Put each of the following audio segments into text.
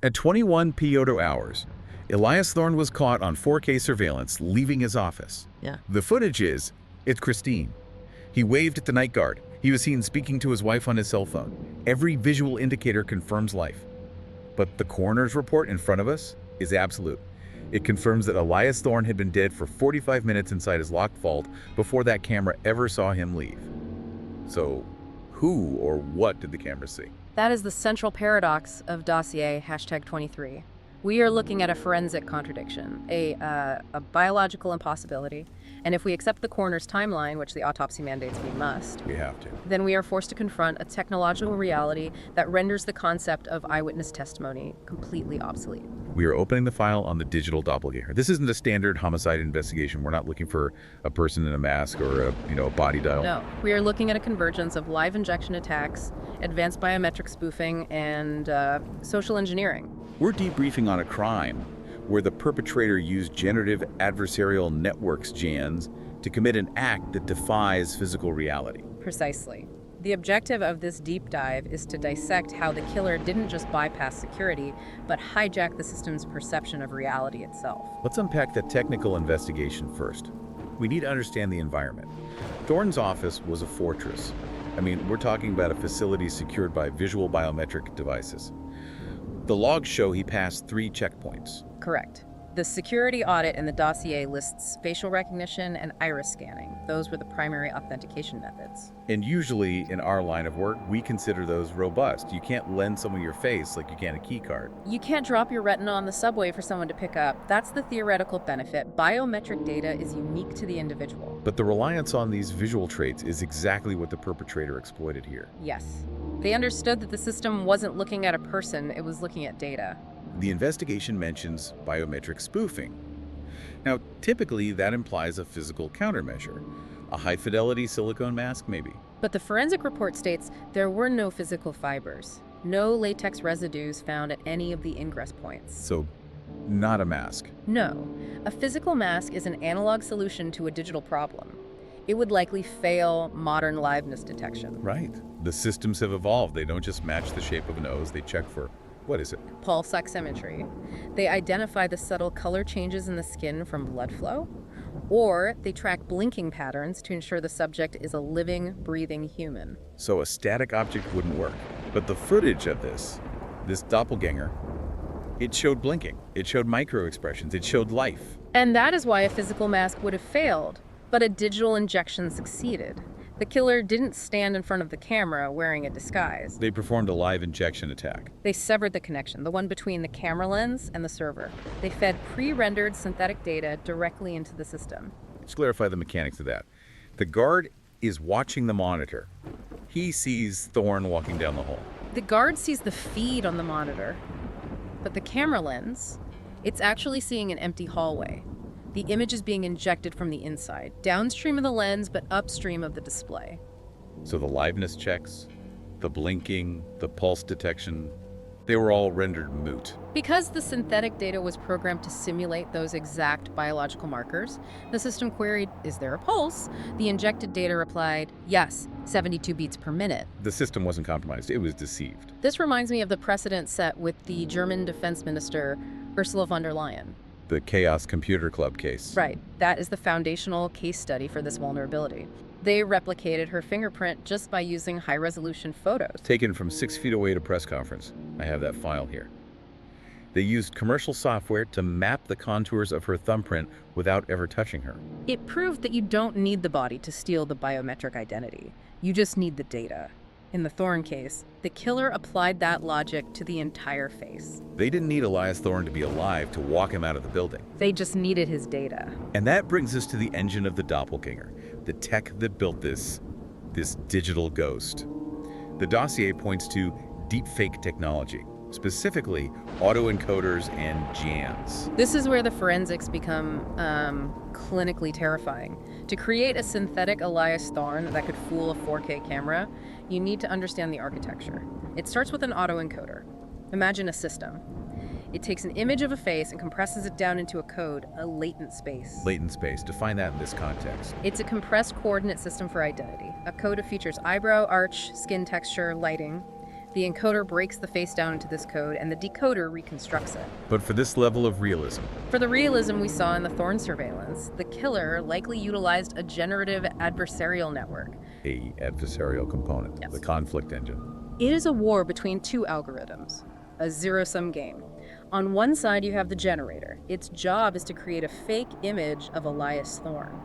At 21 Piotr hours, Elias Thorne was caught on 4K surveillance leaving his office. Yeah. The footage it's Christine. He waved at the night guard. He was seen speaking to his wife on his cell phone. Every visual indicator confirms life. But the coroner's report in front of us is absolute. It confirms that Elias Thorne had been dead for 45 minutes inside his locked vault before that camera ever saw him leave. So, who or what did the camera see? That is the central paradox of Dossier #23. We are looking at a forensic contradiction, a biological impossibility, and if we accept the coroner's timeline, which the autopsy mandates we must, We have to. then we are forced to confront a technological reality that renders the concept of eyewitness testimony completely obsolete. We are opening the file on the digital doppelganger. This isn't a standard homicide investigation. We're not looking for a person in a mask or a body dial. No, we are looking at a convergence of live injection attacks, advanced biometric spoofing, and social engineering. We're debriefing on a crime where the perpetrator used Generative Adversarial Networks, GANs, to commit an act that defies physical reality. Precisely. The objective of this deep dive is to dissect how the killer didn't just bypass security, but hijack the system's perception of reality itself. Let's unpack the technical investigation first. We need to understand the environment. Thorne's office was a fortress. We're talking about a facility secured by visual biometric devices. The logs show he passed 3 checkpoints. Correct. The security audit in the dossier lists facial recognition and iris scanning. Those were the primary authentication methods. And usually in our line of work, we consider those robust. You can't lend someone your face like you can a key card. You can't drop your retina on the subway for someone to pick up. That's the theoretical benefit. Biometric data is unique to the individual. But the reliance on these visual traits is exactly what the perpetrator exploited here. Yes. They understood that the system wasn't looking at a person, it was looking at data. The investigation mentions biometric spoofing. Now, typically that implies a physical countermeasure. A high-fidelity silicone mask, maybe. But the forensic report states there were no physical fibers, no latex residues found at any of the ingress points. So, not a mask. No. A physical mask is an analog solution to a digital problem. It would likely fail modern liveness detection. Right. The systems have evolved. They don't just match the shape of a nose. They check for, what is it? Pulse oximetry. They identify the subtle color changes in the skin from blood flow, or they track blinking patterns to ensure the subject is a living, breathing human. So a static object wouldn't work. But the footage of this doppelganger, it showed blinking. It showed micro expressions. It showed life. And that is why a physical mask would have failed, but a digital injection succeeded. The killer didn't stand in front of the camera wearing a disguise. They performed a live injection attack. They severed the connection, the one between the camera lens and the server. They fed pre-rendered synthetic data directly into the system. Let's clarify the mechanics of that. The guard is watching the monitor. He sees Thorne walking down the hall. The guard sees the feed on the monitor, but the camera lens, it's actually seeing an empty hallway. The image is being injected from the inside, downstream of the lens, but upstream of the display. So the liveness checks, the blinking, the pulse detection, they were all rendered moot. Because the synthetic data was programmed to simulate those exact biological markers, the system queried, "Is there a pulse?" The injected data replied, "Yes, 72 beats per minute." The system wasn't compromised, it was deceived. This reminds me of the precedent set with the German defense minister, Ursula von der Leyen. The Chaos Computer Club case. Right. That is the foundational case study for this vulnerability. They replicated her fingerprint just by using high-resolution photos. Taken from 6 feet away at a press conference. I have that file here. They used commercial software to map the contours of her thumbprint without ever touching her. It proved that you don't need the body to steal the biometric identity. You just need the data. In the Thorne case, the killer applied that logic to the entire face. They didn't need Elias Thorne to be alive to walk him out of the building. They just needed his data. And that brings us to the engine of the doppelganger, the tech that built this digital ghost. The dossier points to deepfake technology, specifically autoencoders and GANs. This is where the forensics become clinically terrifying. To create a synthetic Elias Thorne that could fool a 4K camera, you need to understand the architecture. It starts with an autoencoder. Imagine a system. It takes an image of a face and compresses it down into a code, a latent space. Latent space, define that in this context. It's a compressed coordinate system for identity. A code of features eyebrow, arch, skin texture, lighting. The encoder breaks the face down into this code, and the decoder reconstructs it. But for this level of realism, For the realism we saw in the Thorne surveillance, the killer likely utilized a generative adversarial network. a adversarial component, Yes. the conflict engine. It is a war between two algorithms, a zero-sum game. On one side, you have the generator. Its job is to create a fake image of Elias Thorne.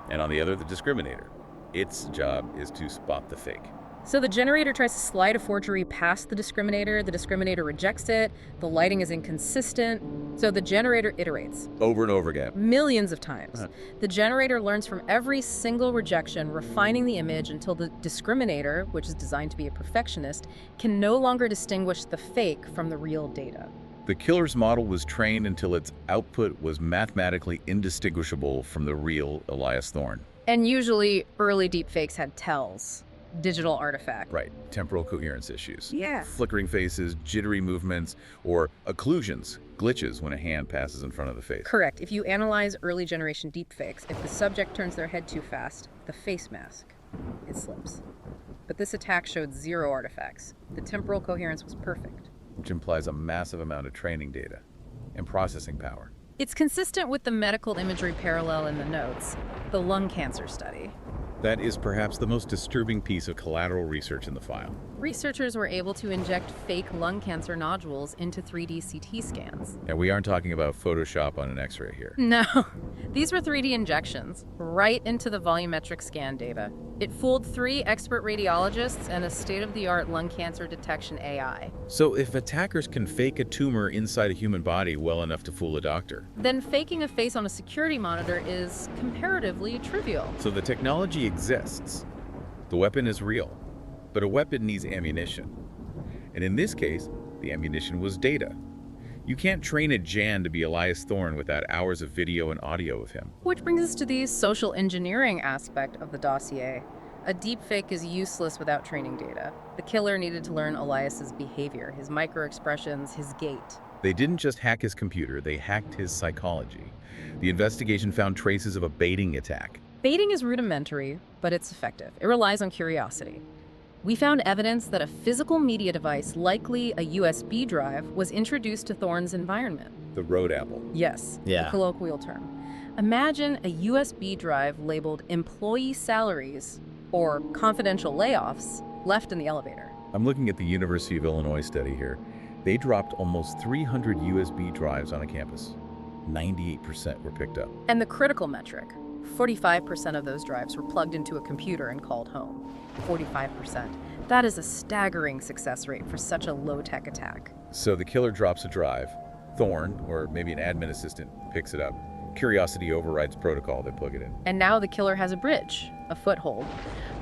And on the other, the discriminator. Its job is to spot the fake. So the generator tries to slide a forgery past the discriminator rejects it, the lighting is inconsistent, so the generator iterates. Over and over again. Millions of times. The generator learns from every single rejection, refining the image until the discriminator, which is designed to be a perfectionist, can no longer distinguish the fake from the real data. The killer's model was trained until its output was mathematically indistinguishable from the real Elias Thorne. And usually, early deepfakes had tells, digital artifact. Right, temporal coherence issues. Yeah. Flickering faces, jittery movements, or occlusions, glitches when a hand passes in front of the face. Correct. If you analyze early generation deepfakes, if the subject turns their head too fast, the face mask, it slips. But this attack showed zero artifacts. The temporal coherence was perfect. Which implies a massive amount of training data and processing power. It's consistent with the medical imagery parallel in the notes, the lung cancer study. That is perhaps the most disturbing piece of collateral research in the file. Researchers were able to inject fake lung cancer nodules into 3D CT scans. And we aren't talking about Photoshop on an X-ray here. No, these were 3D injections, right into the volumetric scan data. It fooled 3 expert radiologists and a state-of-the-art lung cancer detection AI. So if attackers can fake a tumor inside a human body well enough to fool a doctor, Then faking a face on a security monitor is comparatively trivial. so the technology exists. The weapon is real, but a weapon needs ammunition. And in this case, the ammunition was data. You can't train a Jan to be Elias Thorne without hours of video and audio of him. Which brings us to the social engineering aspect of the dossier. A deepfake is useless without training data. The killer needed to learn Elias's behavior, his microexpressions, his gait. They didn't just hack his computer, they hacked his psychology. The investigation found traces of a baiting attack. Baiting is rudimentary, but it's effective. It relies on curiosity. We found evidence that a physical media device, likely a USB drive, was introduced to Thorne's environment. The road apple. Yes, Yeah. the colloquial term. Imagine a USB drive labeled employee salaries or confidential layoffs left in the elevator. I'm looking at the University of Illinois study here. They dropped almost 300 USB drives on a campus. 98% were picked up. And the critical metric, 45% of those drives were plugged into a computer and called home. 45%. That is a staggering success rate for such a low-tech attack. So the killer drops a drive. Thorne, or maybe an admin assistant, picks it up. Curiosity overrides protocol, they plug it in. And now the killer has a bridge, a foothold.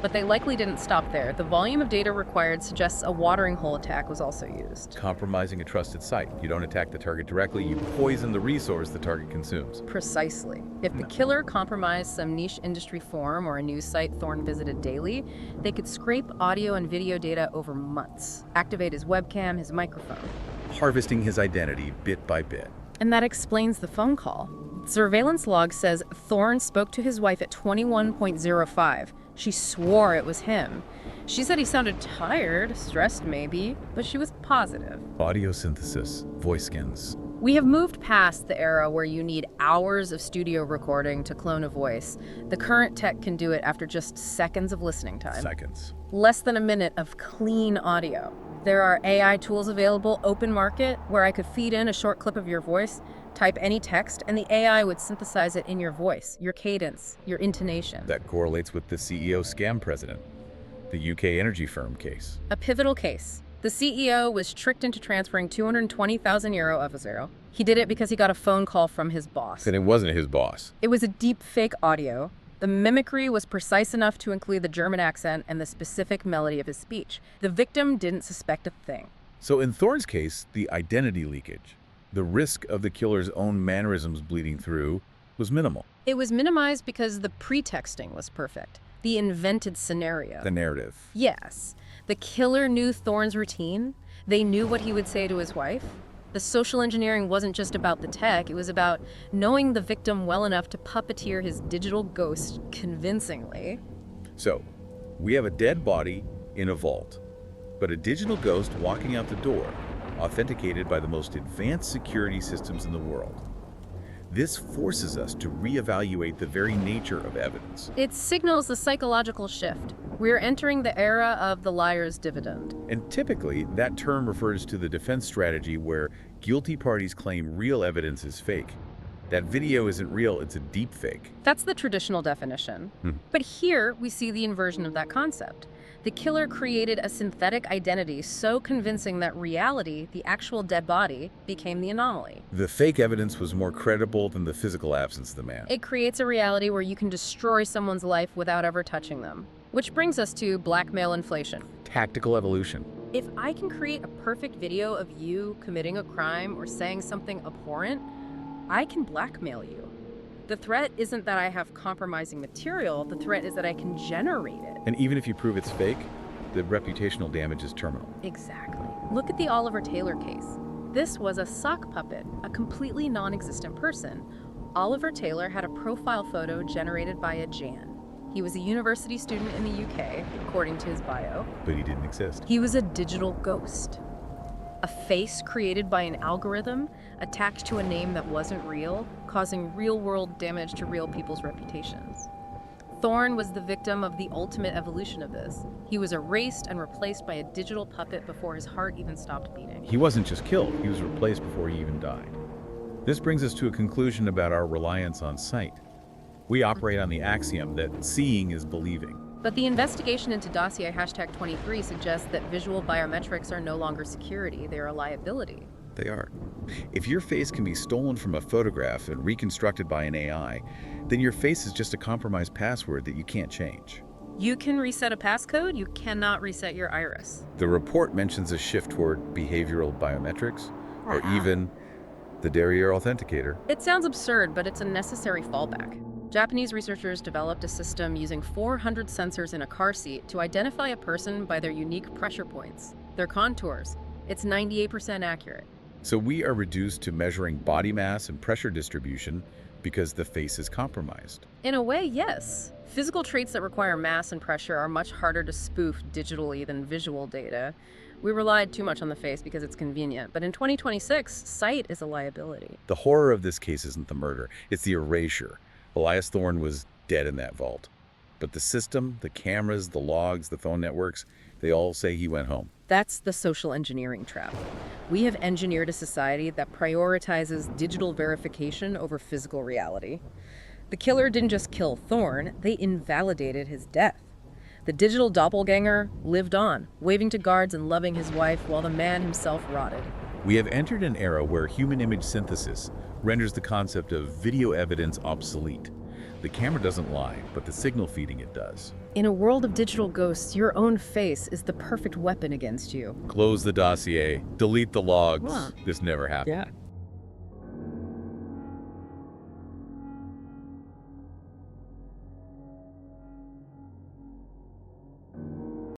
But they likely didn't stop there. The volume of data required suggests a watering hole attack was also used. Compromising a trusted site. You don't attack the target directly, you poison the resource the target consumes. Precisely. If the killer compromised some niche industry forum or a news site Thorne visited daily, they could scrape audio and video data over months, activate his webcam, his microphone. Harvesting his identity bit by bit. And that explains the phone call. Surveillance log says Thorne spoke to his wife at 21:05. She swore it was him. She said he sounded tired, stressed maybe, but she was positive. Audio synthesis, voice skins. We have moved past the era where you need hours of studio recording to clone a voice. The current tech can do it after just seconds of listening time. Seconds. Less than a minute of clean audio. There are AI tools available, open market, where I could feed in a short clip of your voice, type any text, and the AI would synthesize it in your voice, your cadence, your intonation. That correlates with the CEO scam president, the UK energy firm case. A pivotal case. The CEO was tricked into transferring 220,000 euro of a zero. He did it because he got a phone call from his boss. And it wasn't his boss. It was a deep fake audio. The mimicry was precise enough to include the German accent and the specific melody of his speech. The victim didn't suspect a thing. So in Thorne's case, the identity leakage, the risk of the killer's own mannerisms bleeding through, was minimal. It was minimized because the pretexting was perfect. The invented scenario. The narrative. Yes. The killer knew Thorne's routine. They knew what he would say to his wife. The social engineering wasn't just about the tech, it was about knowing the victim well enough to puppeteer his digital ghost convincingly. So, we have a dead body in a vault. but a digital ghost walking out the door, authenticated by the most advanced security systems in the world. This forces us to reevaluate the very nature of evidence. It signals a psychological shift. We're entering the era of the liar's dividend. And typically, that term refers to the defense strategy where guilty parties claim real evidence is fake. That video isn't real, it's a deepfake. That's the traditional definition. But here, we see the inversion of that concept. The killer created a synthetic identity so convincing that reality, the actual dead body, became the anomaly. The fake evidence was more credible than the physical absence of the man. It creates a reality where you can destroy someone's life without ever touching them. Which brings us to blackmail inflation. Tactical evolution. If I can create a perfect video of you committing a crime or saying something abhorrent, I can blackmail you. The threat isn't that I have compromising material, the threat is that I can generate it. And even if you prove it's fake, the reputational damage is terminal. Exactly. Look at the Oliver Taylor case. This was a sock puppet, a completely non-existent person. Oliver Taylor had a profile photo generated by a GAN. He was a university student in the UK, according to his bio. But he didn't exist. He was a digital ghost. A face created by an algorithm attached to a name that wasn't real, causing real-world damage to real people's reputations. Thorne was the victim of the ultimate evolution of this. He was erased and replaced by a digital puppet before his heart even stopped beating. He wasn't just killed, he was replaced before he even died. This brings us to a conclusion about our reliance on sight. We operate on the axiom that seeing is believing. But the investigation into Dossier #23 suggests that visual biometrics are no longer security, they are a liability. They are. If your face can be stolen from a photograph and reconstructed by an AI, then your face is just a compromised password that you can't change. You can reset a passcode, you cannot reset your iris. The report mentions a shift toward behavioral biometrics, or even the Dossier authenticator. It sounds absurd, but it's a necessary fallback. Japanese researchers developed a system using 400 sensors in a car seat to identify a person by their unique pressure points, their contours. It's 98% accurate. So we are reduced to measuring body mass and pressure distribution because the face is compromised. In a way, yes. Physical traits that require mass and pressure are much harder to spoof digitally than visual data. We relied too much on the face because it's convenient, but in 2026, sight is a liability. The horror of this case isn't the murder, it's the erasure. Elias Thorne was dead in that vault. But the system, the cameras, the logs, the phone networks, they all say he went home. That's the social engineering trap. We have engineered a society that prioritizes digital verification over physical reality. The killer didn't just kill Thorne, they invalidated his death. The digital doppelganger lived on, waving to guards and loving his wife while the man himself rotted. We have entered an era where human image synthesis renders the concept of video evidence obsolete. The camera doesn't lie, but the signal feeding it does. In a world of digital ghosts, your own face is the perfect weapon against you. Close the dossier, delete the logs. Wow. This never happened. Yeah.